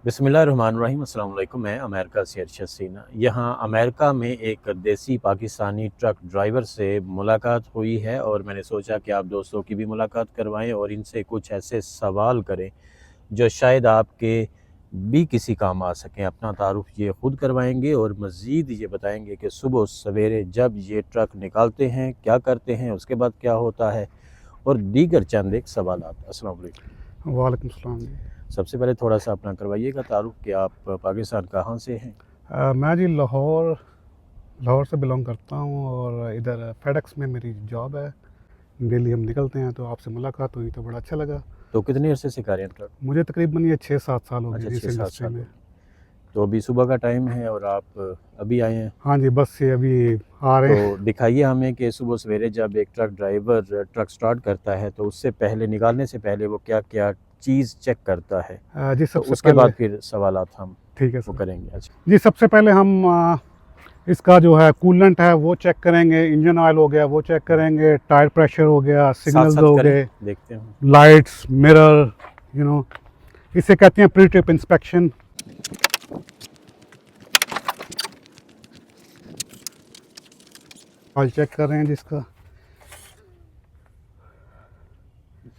बिस्मिल्लाहिर्रहमानिर्रहीम। अस्सलाम वालेकुम। मैं अमेरिका से अरशद सीना। यहाँ अमेरिका में एक देसी पाकिस्तानी ट्रक ड्राइवर से मुलाकात हुई है और मैंने सोचा कि आप दोस्तों की भी मुलाकात करवाएं और इनसे कुछ ऐसे सवाल करें जो शायद आपके भी किसी काम आ सकें। अपना तारुफ ये ख़ुद करवाएंगे और मज़ीद ये बताएंगे कि सुबह सवेरे जब ये ट्रक निकालते हैं क्या करते हैं, उसके बाद क्या होता है और दीगर चंद एक सवालात। अस्सलाम वालेकुम। वालेकुम सलाम जी। सबसे पहले थोड़ा सा अपना करवाइएगा तारुफ कि आप पाकिस्तान कहाँ से हैं। मैं जी लाहौर से बिलोंग करता हूँ और इधर फेडेक्स में मेरी जॉब है। डेली हम निकलते हैं, तो आपसे मुलाकात हुई तो बड़ा अच्छा लगा। तो कितने अरसे से कर रहे हैं ट्रक? मुझे तकरीबन ये 6-7 साल हो अच्छा, गए इस 6-7 इंडस्ट्री साल में। हो गए। तो अभी सुबह का टाइम है और आप अभी आए हैं। हाँ जी, बस से अभी आ रहे हैं। तो दिखाइए हमें कि सुबह सवेरे जब एक ट्रक ड्राइवर ट्रक स्टार्ट करता है तो उससे पहले, निकालने से पहले वो क्या क्या चीज़ चेक करता है। जी तो सबसे उसके पहले बाद फिर सवालात हम ठीक है वो सर। करेंगे। अच्छा जी सबसे पहले हम इसका जो है कूलेंट है वो चेक करेंगे, इंजन ऑयल हो गया वो चेक करेंगे, टायर प्रेशर हो गया, साथ सिग्नल्स साथ हो करें, गए, देखते हैं। लाइट्स, मिरर, इसे कहते हैं pre trip inspection. Oil check कर रहे हैं जिसका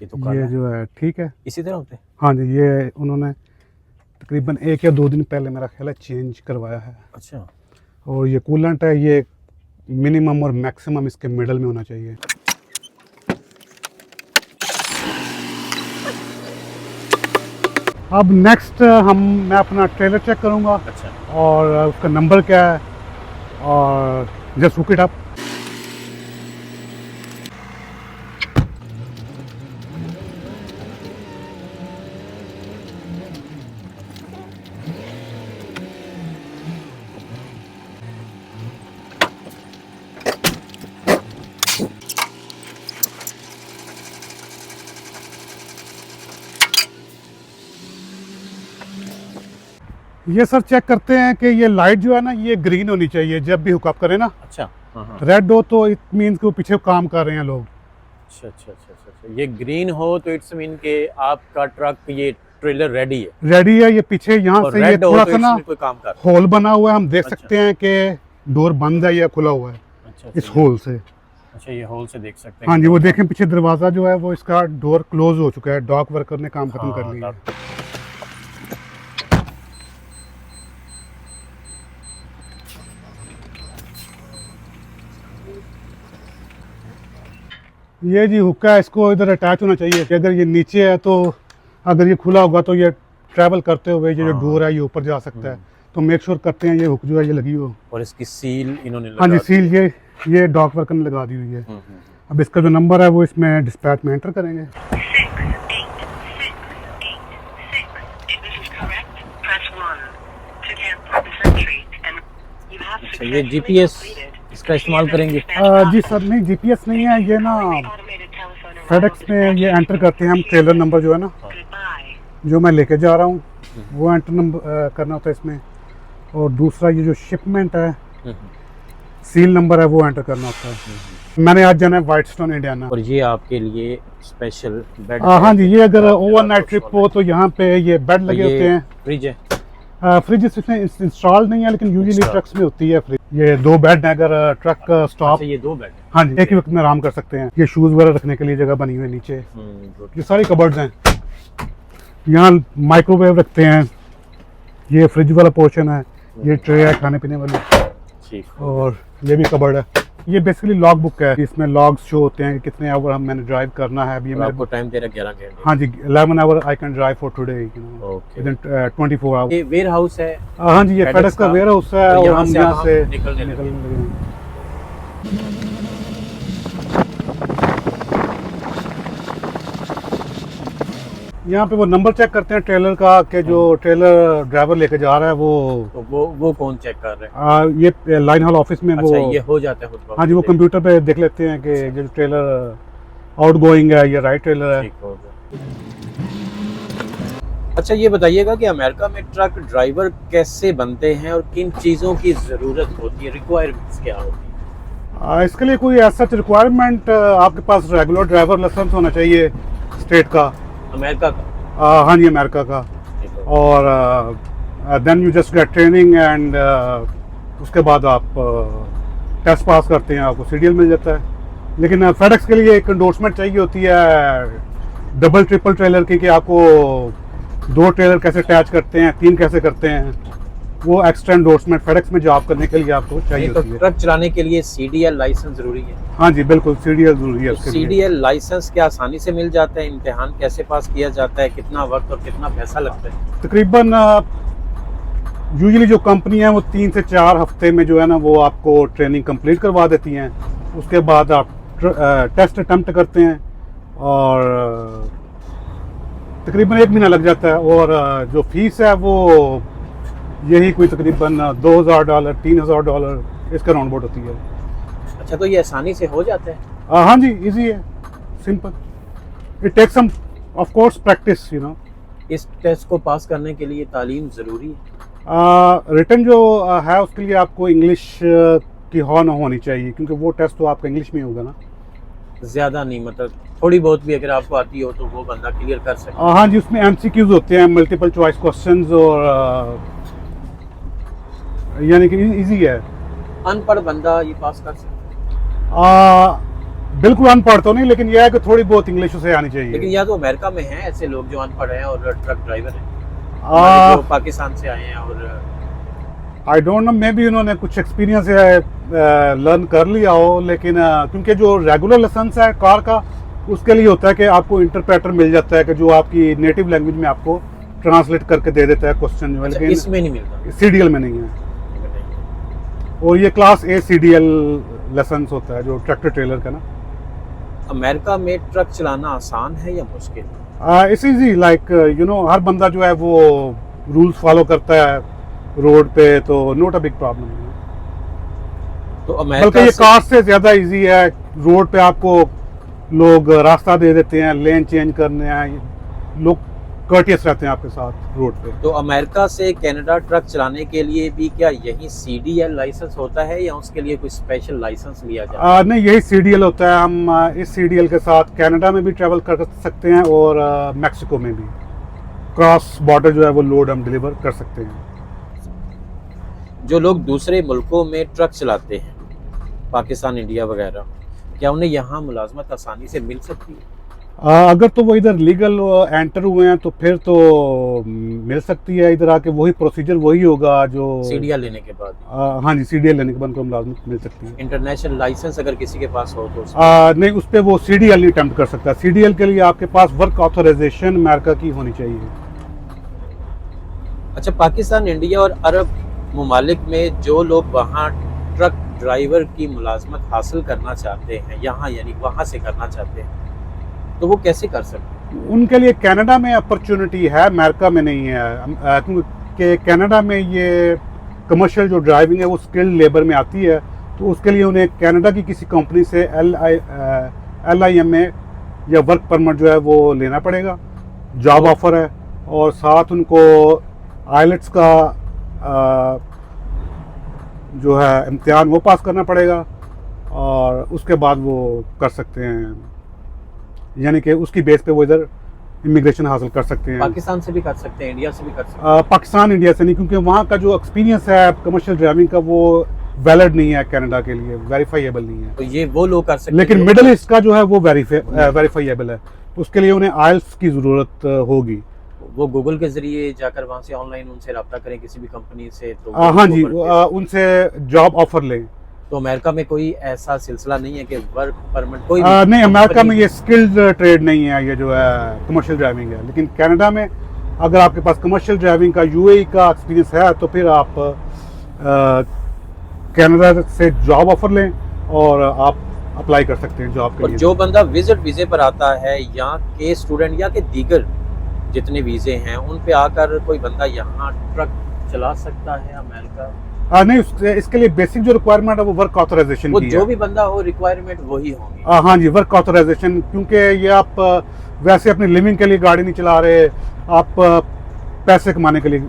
ये तो काला ये है। जो है ठीक है। इसी तरह होते हैं। हाँ जी, ये उन्होंने तकरीबन 1 या 2 दिन पहले मेरा ख्याल है चेंज करवाया है। अच्छा, और ये कूलेंट है, ये मिनिमम और मैक्सिमम इसके मिडल में होना चाहिए। अब नेक्स्ट मैं अपना ट्रेलर चेक करूँगा अच्छा। और उसका नंबर क्या है और जस्ट हुक इट अप। ये सर चेक करते हैं कि ये लाइट जो है ना ये ग्रीन होनी चाहिए जब भी हुकअप करें ना। अच्छा, हाँ। रेड हो तो इट मीन्स कि वो पीछे काम कर रहे हैं लोग। अच्छा अच्छा अच्छा अच्छा अच्छा। ये ग्रीन हो तो इट्स मीन के आपका ट्रक, ये ट्रेलर रेडी है। रेडी है। ये पीछे यहाँ और से ये रेड हो थोड़ा तो सा ना कोई काम कर। होल बना हुआ है, हम देख अच्छा। सकते हैं कि डोर बंद है या खुला हुआ है अच्छा इस होल से। अच्छा, ये होल से देख सकते हैं। हाँ जी, वो देखें पीछे दरवाज़ा जो है वो इसका डोर क्लोज हो चुका है। डॉक वर्कर ने काम खत्म कर लिया है। ये जी हुक्का है, इसको इधर अटैच होना चाहिए कि अगर ये नीचे है तो अगर ये खुला होगा तो ये ट्रैवल करते हुए ये जो डोर है ये ऊपर जा सकता है। तो मेक श्योर करते हैं ये हुक जो है ये लगी हो। और इसकी सील इन्होंने हाँ जी, लगा सील ये डॉक वर्कर ने लगा दी हुई है। हम्म। अब इसका जो नंबर है वो इसमें डिस्पैच में एंटर करेंगे। 68686. If this is correct, press 1 to cancel this entry and you have अच्छा, ये successfully जीपीएस completed इसका इस्तेमाल करेंगे। जी सर, नहीं जीपीएस नहीं है ये ना। automated telephone फेडेक्स में ये एंटर करते हैं हम ट्रेलर नंबर जो है ना Goodbye. जो मैं लेके जा रहा हूँ वो एंटर नंबर करना होता है इसमें। और दूसरा ये जो शिपमेंट है सील नंबर है वो एंटर करना होता है। मैंने आज जाना है वाइट स्टोन इंडियाना। और ये आपके लिए स्पेशल बेड। हाँ जी, ये अगर ओवरनाइट ट्रिप हो तो यहाँ पे ये बेड लगे होते हैं। फ्रिज है। फ्रिज इसमें इंस्टॉल नहीं है लेकिन यूजुअली अच्छा। ट्रक्स में होती है फ्रिज। ये 2 बेड है अगर ट्रक स्टॉप। अच्छा, ये 2 बेड है। हाँ जी, एक ही वक्त में आराम कर सकते हैं। ये शूज़ वगैरह रखने के लिए जगह बनी हुई है नीचे। ये सारी कबर्ड्स हैं। यहाँ माइक्रोवेव रखते हैं। ये फ्रिज वाला पोर्शन है। ये ट्रे है खाने पीने वाली। ठीक। और ये भी कबर्ड है। ये बेसिकली लॉग बुक है, इसमें लॉग्स शो होते हैं कि कितने आवर मैंने ड्राइव करना है। अभी आपको टाइम दे रहा 11 घंटे। हाँ जी, 11 hour I can drive for today okay. Within 24 hour. ये वेयर हाउस है। हाँ जी, ये FedEx फेडेक्स का का वेयर हाउस है और और यहाँ हम से यहाँ अब से हम निकलने लगे। लगे हैं। यहाँ पे वो नंबर चेक करते हैं ट्रेलर का कि जो ट्रेलर ड्राइवर लेके जा रहा है तो वो कौन चेक कर रहे हैं? ये लाइन हॉल ऑफिस में अच्छा, वो ये हो जाता है खुद ब हाँ जी, वो खुद। कंप्यूटर पे देख लेते हैं कि जो ट्रेलर आउट गोइंग है या राइट ट्रेलर है। ठीक हो गया। अच्छा, ये बताइएगा कि अमेरिका में ट्रक ड्राइवर कैसे बनते हैं और किन चीज़ों की ज़रूरत होती है, रिक्वायरमेंट्स क्या होती है? इसके लिए कोई ऐसा रिक्वायरमेंट आपके पास रेगुलर ड्राइवर लाइसेंस होना चाहिए स्टेट का। अमेरिका का? हाँ जी, अमेरिका का। ठीक हो और then you just get training and उसके बाद आप टेस्ट पास करते हैं, आपको सीडीएल मिल जाता है। लेकिन फेडेक्स के लिए एक एंडोर्समेंट चाहिए होती है डबल ट्रिपल ट्रेलर की, कि आपको 2 ट्रेलर कैसे अटैच करते हैं, 3 कैसे करते हैं, वो एक्स्ट्रा एंडोर्समेंट फेडेक्स में जॉब करने के लिए आपको चाहिए तो होती है। ट्रक चलाने के लिए सीडीएल लाइसेंस जरूरी है। हाँ जी बिल्कुल, सीडीएल जरूरी है उसके लिए। सीडीएल लाइसेंस क्या आसानी से मिल जाता है? इम्तिहान कैसे पास किया जाता है? कितना वक्त और कितना पैसा लगता है? तकरीबन यूजुअली जो कंपनी है वो 3 से 4 हफ्ते में जो है ना वो आपको ट्रेनिंग कंप्लीट करवा देती हैं। उसके बाद आप टेस्ट अटेम्प्ट करते हैं और तकरीबन 1 महीना लग जाता है। और जो फीस है वो यही कोई तकरीबन $2000 $3000 इसका राउंड अबाउट होती है। अच्छा, तो ये आसानी से हो जाता है? हाँ जी, इजी है, simple. It takes some of course practice, you know. इस टेस्ट को पास करने के लिए तालीम ज़रूरी है? रिटन जो है उसके लिए आपको इंग्लिश की ना होनी चाहिए, क्योंकि वो टेस्ट तो आपका इंग्लिश में होगा ना। ज़्यादा नहीं, मतलब थोड़ी बहुत भी अगर आपको आती हो तो वो बंदा क्लियर कर सकता है? हाँ जी, उसमें MCQs होते हैं, मल्टीपल चॉइस क्वेश्चंस, और यानी कि इजी है। अनपढ़ बंदा ये पास कर सकता है? बिल्कुल अनपढ़ तो नहीं, लेकिन यह है कि थोड़ी बहुत इंग्लिश उसे आनी चाहिए। लेकिन या तो अमेरिका में हैं ऐसे लोग जो अनपढ़ हैं और ट्रक ड्राइवर हैं, जो पाकिस्तान से आए हैं, और I don't know, may be उन्होंने कुछ एक्सपीरियंस लर्न कर लिया हो। लेकिन क्योंकि जो रेगुलर लाइसेंस है कार का, उसके लिए होता है कि आपको इंटरप्रेटर मिल जाता है कि जो आपकी नेटिव लैंग्वेज में आपको ट्रांसलेट करके दे देता है क्वेश्चन जो है। अच्छा, लेकिन इसमें नहीं मिलता? सीडीएल में नहीं है। और ये क्लास A सीडीएल लाइसेंस होता है जो ट्रैक्टर ट्रेलर का ना। अमेरिका में ट्रक चलाना आसान है या मुश्किल? It's easy, like you know, हर बंदा जो है वो रूल्स फॉलो करता है रोड पे, तो नॉट अ बिग प्रॉब्लम। तो बल्कि अमेरिका ये से कार से ज़्यादा इजी है। रोड पे आपको लोग रास्ता दे देते हैं, लेन चेंज करने हैं, लोग कर्टियस रहते हैं आपके साथ रोड पे। तो अमेरिका से कनाडा ट्रक चलाने के लिए भी क्या यही सीडीएल लाइसेंस होता है या उसके लिए कोई स्पेशल लाइसेंस लिया जाता है? नहीं, यही सीडीएल होता है। हम इस सीडीएल के साथ कनाडा में भी ट्रैवल कर सकते हैं और मैक्सिको में भी क्रॉस बॉर्डर जो है वो लोड हम डिलीवर कर सकते हैं। जो लोग दूसरे मुल्कों में ट्रक चलाते हैं, पाकिस्तान, इंडिया वगैरह, क्या उन्हें यहाँ मुलाजमत आसानी से मिल सकती है? अगर तो वो इधर लीगल एंटर हुए हैं तो फिर तो मिल सकती है। इधर आके वही प्रोसीजर वही होगा जो सीडीएल लेने के बाद? हाँ जी, सीडीएल लेने के बाद उनको मुलाजमत मिल सकती है। इंटरनेशनल लाइसेंस अगर किसी के पास हो तो नहीं, उस पर वो सीडीएल नहीं अटेम्प्ट कर सकता। सीडीएल के लिए आपके पास वर्क ऑथराइजेशन अमेरिका की होनी चाहिए। अच्छा, पाकिस्तान, इंडिया और अरब ममालिक में जो लोग वहाँ ट्रक ड्राइवर की मुलाजमत हासिल करना चाहते हैं, यहाँ यानी वहाँ से करना चाहते हैं, तो वो कैसे कर सकते हैं? उनके लिए कनाडा में अपॉर्चुनिटी है, अमेरिका में नहीं है। क्योंकि कनाडा में ये कमर्शियल जो ड्राइविंग है वो स्किल्ड लेबर में आती है, तो उसके लिए उन्हें कनाडा की किसी कंपनी से LIMA या वर्क परमिट जो है वो लेना पड़ेगा। जॉब ऑफर है, और साथ उनको आइलेट्स का जो है इम्तिहान वो पास करना पड़ेगा, और उसके बाद वो कर सकते हैं, यानी कि उसकी बेस पे वो इधर इमिग्रेशन हासिल कर सकते हैं। पाकिस्तान से भी कर सकते हैं, इंडिया से भी कर सकते हैं? पाकिस्तान, इंडिया से नहीं, क्योंकि वहाँ का जो एक्सपीरियंस है कमर्शियल ड्राइविंग का वो वैलिड नहीं है, कनाडा के लिए वेरीफाइएबल नहीं है। तो ये वो लोग कर सकते हैं। लेकिन मिडल ईस्ट का जो है वो वेरीफाइएबल है, उसके लिए उन्हें आइल्स की ज़रूरत होगी। वो गूगल के जरिए जाकर वहाँ से ऑनलाइन उनसे रब्ता करें किसी भी कंपनी से, तो हाँ जी, उनसे जॉब ऑफर लें। तो अमेरिका में कोई ऐसा सिलसिला नहीं है कि वर्क परमिट कोई नहीं, अमेरिका में ये स्किल्ड ट्रेड नहीं है, ये जो है कमर्शियल ड्राइविंग है। लेकिन कनाडा में अगर आपके पास कमर्शियल ड्राइविंग का UAE का एक्सपीरियंस है तो फिर आप कनाडा से जॉब ऑफर लें और आप अप्लाई कर सकते हैं जॉब के और लिए। जो बंदा विजिट वीजे पर आता है, यहाँ के स्टूडेंट या के दीगर जितने वीजे हैं, उन पे आकर कोई बंदा यहाँ ट्रक चला सकता है अमेरिका? नहीं, इसके लिए बेसिक जो रिक्वायरमेंट है वो वर्क ऑथराइजेशन वो की जो है। भी बंदा हो रिक्वायरमेंट वही होंगी? हाँ जी, वर्क ऑथराइजेशन, क्योंकि ये आप वैसे अपनी लिविंग के लिए गाड़ी नहीं चला रहे, आप पैसे कमाने के लिए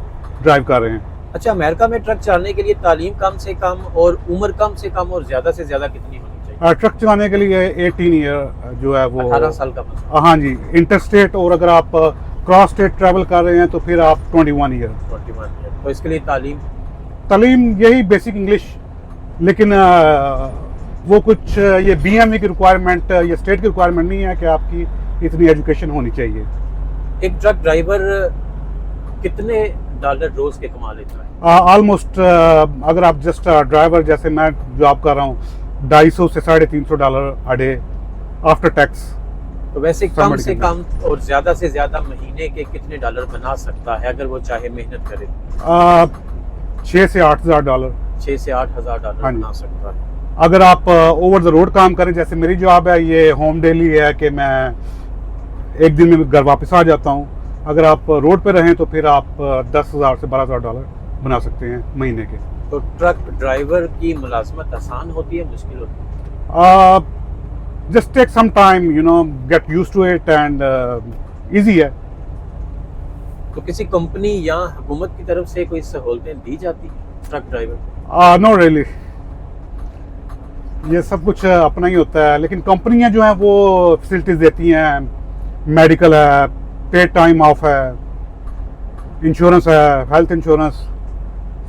ड्राइव कर रहे हैं। अच्छा, अमेरिका में ट्रक चलाने के लिए तालीम कम से कम और उम्र कम से कम और ज़्यादा से ज़्यादा कितनी होनी चाहिए? ट्रक चलाने के लिए 18 ईयर जो है वो 18 साल का मतलब? हाँ जी, इंटरस्टेट, और अगर आप क्रॉस स्टेट ट्रैवल कर रहे हैं तो फिर आप 21 ईयर। 21 ईयर। तो इसके लिए तालीम यही बेसिक इंग्लिश, लेकिन वो कुछ ये बीएमई की रिक्वायरमेंट या स्टेट की रिक्वायरमेंट नहीं है कि आपकी इतनी एजुकेशन होनी चाहिए। एक ट्रक ड्राइवर कितने डॉलर रोज के कमा लेता है? ऑलमोस्ट अगर आप जस्ट ड्राइवर जैसे मैं जॉब कर रहा हूँ, $250 से $350 अ डे आफ्टर टैक्स। तो वैसे कम Somebody से can कम और ज्यादा से ज्यादा महीने के कितने डॉलर बना सकता है अगर वो चाहे मेहनत करे? 6 से 8 हज़ार डॉलर। 6 से 8 हजार डॉलर हाँ जी। बना सकता है। अगर आप ओवर द रोड काम करें, जैसे मेरी जॉब है ये होम डेली है कि मैं एक दिन में घर वापस आ जाता हूँ। अगर आप रोड पे रहें तो फिर आप 10,000 से 12,000 डॉलर बना सकते हैं महीने के। तो ट्रक ड्राइवर की मुलाजमत आसान होती है, मुश्किल होती है? Just take some time, you know, get used to it and easy है। तो किसी कंपनी या हुकूमत की तरफ से कोई सहूलतें दी जाती है ट्रक ड्राइवर? नो रियली, ये सब कुछ अपना ही होता है, लेकिन कंपनियां जो हैं वो फैसिलिटीज देती हैं, मेडिकल है, पेड टाइम ऑफ है, इंश्योरेंस है, हेल्थ इंश्योरेंस,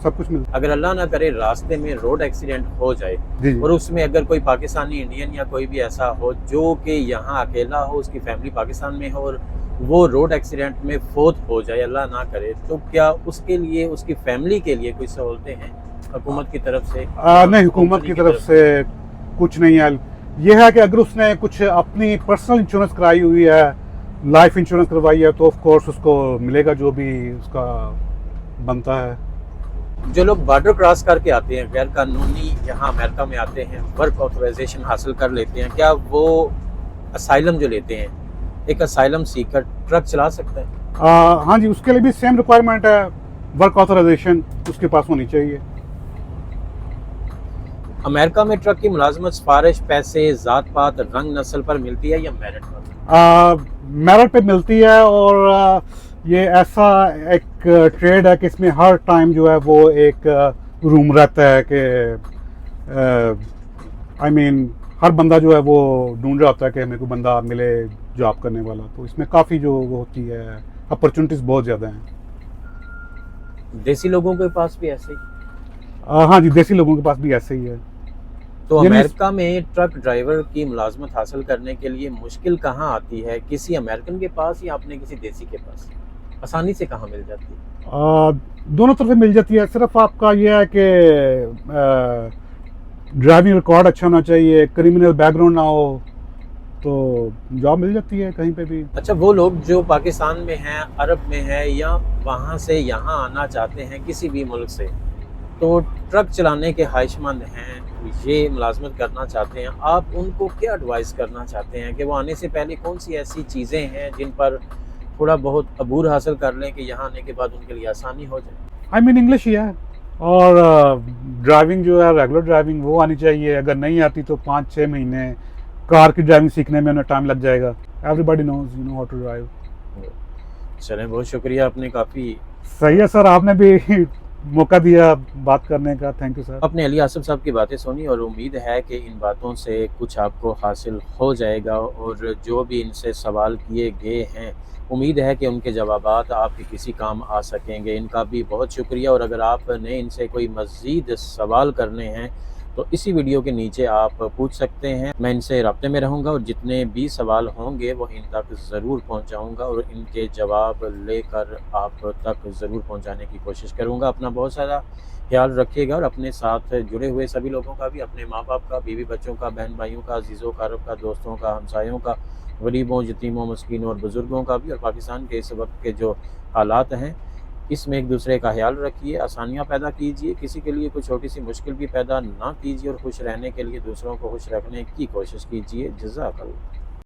सब कुछ मिलता अगर अल्लाह ना करे रास्ते में रोड एक्सीडेंट हो जाए है। जी और उसमें अगर कोई पाकिस्तानी, इंडियन या कोई भी ऐसा हो जो कि यहाँ अकेला हो, उसकी फैमिली पाकिस्तान में हो और वो रोड एक्सीडेंट में फोत हो जाए, अल्लाह ना करे, तो क्या उसके लिए, उसकी फैमिली के लिए कोई सहूलतें हैं हुकूमत की तरफ से? नहीं, हुकूमत की तरफ से कुछ नहीं है। यह है कि अगर उसने कुछ अपनी पर्सनल इंश्योरेंस कराई हुई है, लाइफ इंश्योरेंस करवाई है, तो ऑफ कोर्स उसको मिलेगा जो भी उसका बनता है। जो लोग बॉर्डर क्रॉस करके आते हैं, गैर कानूनी यहाँ अमेरिका में आते हैं, वर्क ऑथराइजेशन हासिल कर लेते हैं, क्या वो असाइलम जो लेते हैं, एक असाइलम सीकर ट्रक चला सकता है? हाँ जी, उसके लिए भी सेम रिक्वायरमेंट है, वर्क ऑथराइजेशन उसके पास होनी चाहिए। अमेरिका में ट्रक की मुलाजमत सिफारिश, पैसे, ज़ात पात, रंग नस्ल पर मिलती है या मेरिट पर? मेरिट पे मिलती है, और ये ऐसा एक ट्रेड है कि इसमें हर टाइम जो है वो एक रूम रहता है कि आई मीन हर बंदा जो है वो ढूंढ रहा होता है कि हमें कोई बंदा मिले जॉब करने वाला, तो इसमें काफ़ी जो वो होती है अपॉर्चुनिटीज़ बहुत ज़्यादा हैं। देसी लोगों के पास भी ऐसे ही? हाँ जी, देसी लोगों के पास भी ऐसे ही है। तो यानी- अमेरिका में ट्रक ड्राइवर की मुलाजमत हासिल करने के लिए मुश्किल कहाँ आती है? किसी अमेरिकन के पास या अपने किसी देसी के पास? आसानी से कहाँ मिल जाती है? दोनों तरफ मिल जाती है। सिर्फ आपका ये है कि ड्राइविंग रिकॉर्ड अच्छा होना चाहिए, क्रिमिनल बैकग्राउंड ना हो, तो जॉब मिल जाती है कहीं पे भी। अच्छा, वो लोग जो पाकिस्तान में हैं, अरब में हैं या वहाँ से यहाँ आना चाहते हैं किसी भी मुल्क से, तो ट्रक चलाने के ख्वाहिशमंद हैं, ये मुलाजमत करना चाहते हैं, आप उनको क्या एडवाइस करना चाहते हैं कि वो आने से पहले कौन सी ऐसी चीज़ें हैं जिन पर थोड़ा बहुत अबूर हासिल कर लें कि यहाँ आने के बाद उनके लिए आसानी हो जाए? आई मीन इंग्लिश ही है, और ड्राइविंग जो है रेगुलर ड्राइविंग वो आनी चाहिए। अगर नहीं आती तो 5-6 महीने कार की ड्राइविंग सीखने में उन्हें टाइम लग जाएगा। Everybody knows you know how to drive. चलें, बहुत शुक्रिया, आपने काफ़ी सही है सर, आपने भी मौका दिया बात करने का, थैंक यू सर। अपने अली आसिफ साहब की बातें सुनी और उम्मीद है कि इन बातों से कुछ आपको हासिल हो जाएगा, और जो भी इनसे सवाल किए गए हैं उम्मीद है कि उनके जवाबात आपके किसी काम आ सकेंगे। इनका भी बहुत शुक्रिया, और अगर आपने इनसे कोई मज़ीद सवाल करने हैं तो इसी वीडियो के नीचे आप पूछ सकते हैं। मैं इनसे राब्ते में रहूँगा और जितने भी सवाल होंगे वो इन तक ज़रूर पहुँचाऊँगा और इनके जवाब लेकर आप तक ज़रूर पहुँचाने की कोशिश करूँगा। अपना बहुत सारा ख्याल रखिएगा और अपने साथ जुड़े हुए सभी लोगों का भी, अपने माँ बाप का, बीवी बच्चों का, बहन भाइयों का, अजीज़ों कारब का, दोस्तों का, हमसायों का, गरीबों, यतीमों, मस्कीनों और बुज़ुर्गों का भी, और पाकिस्तान के इस वक्त के जो हालात हैं इसमें एक दूसरे का ख्याल रखिए, आसानियाँ पैदा कीजिए, किसी के लिए कोई छोटी सी मुश्किल भी पैदा ना कीजिए, और खुश रहने के लिए दूसरों को खुश रखने की कोशिश कीजिए। जज़ाकल्लाह।